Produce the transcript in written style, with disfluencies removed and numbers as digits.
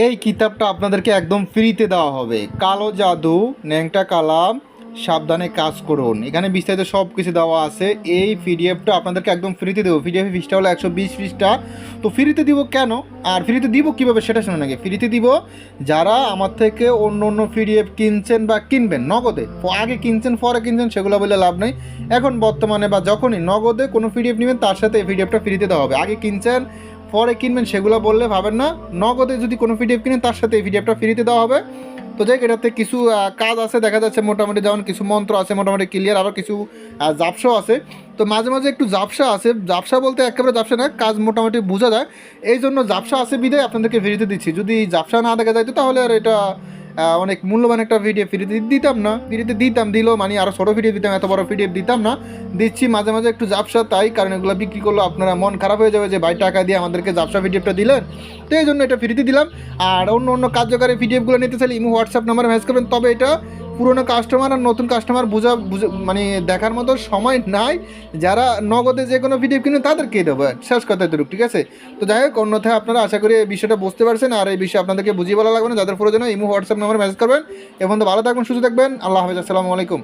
এই কিতাবটা আপনাদেরকে একদম ফ্রিতে দেওয়া হবে। কালো জাদু, ন্যাংটা কালাম, সাবধানে কাজ করুন, এখানে বিস্তারিত সব কিছু দেওয়া আছে। এই পিডিএফটা আপনাদেরকে একদম ফ্রিতে দেবো। পিডিএফ পৃষ্ঠা হলো 120 পৃষ্ঠা। তো ফ্রিতে দিব কেন আর ফ্রিতে দিব কীভাবে সেটা শুনুন আগে। ফ্রিতে দিব যারা আমার থেকে অন্য অন্য পিডিএফ কিনছেন বা কিনবেন নগদে, আগে কিনছেন পরে কিনছেন সেগুলো বলে লাভ নেই। এখন বর্তমানে বা যখনই নগদে কোনো পিডিএফ নেবেন তার সাথে এই পিডিএফটা ফ্রিতে দেওয়া হবে। আগে কিনছেন পরে কিনবেন সেগুলো বললে ভাবেন না। নগদে যদি কোনো পিডিএফ কিনেন তার সাথে এই পিডিএফটা ফ্রিতে দেওয়া হবে। তো যাই এটাতে কিছু কাজ আছে দেখা যাচ্ছে, মোটামুটি যেমন কিছু মন্ত্র আছে মোটামুটি ক্লিয়ার, আবার কিছু জাপসাও আছে। তো মাঝে মাঝে একটু জাপসা আছে, জাপসা বলতে একেবারে জাপসা না, কাজ মোটামুটি বোঝা যায়। এই জন্য জাপসা আছে বিধায় আপনাদেরকে ফ্রিতে দিচ্ছি। যদি জাপসা না দেখা যাইতো তাহলে আর এটা অনেক মূল্যবান একটা ভিডিও ফ্রিতে দিতাম না। ফ্রিতে দিতাম, দিলেও মানে আরও ছোটো ভিডিও দিতাম, এত বড় ভিডিও দিতাম না। দিচ্ছি মাঝে মাঝে একটু জাপসা, তাই কারণ এগুলো বিক্রি করলে আপনারা মন খারাপ হয়ে যাবে যে ভাই টাকা দিয়ে আমাদেরকে জাপসা ভিডিওটা দিলেন। তো এই জন্য এটা ফ্রিতে দিলাম। আর অন্য অন্য কার্যকারী পিডিএফগুলো নিতে চাইলে ইমো হোয়াটসঅ্যাপ নাম্বারে মেসেজ করবেন। তবে এটা পুরোনো কাস্টমার আর নতুন কাস্টমার বুঝা মানে দেখার মতো সময় নাই। যারা নগদে যে কোনো ভিডিও কিনে তাদেরকেই দেবো, শেষ কথা এতটুকু, ঠিক আছে? তো যাই হোক, অন্যথায় আপনারা আশা করি এই বিষয়টা বুঝতে পারছেন। আর এই বিষয়ে আপনাদেরকে বুঝিয়ে বলা লাগবে না। যাদের প্রয়োজন ইমো হোয়াটসঅ্যাপ নাম্বারে মেসেজ করবেন। এবং ভালো থাকবেন, সুস্থ থাকবেন। আল্লাহ হাফেজ, আসসালামু আলাইকুম।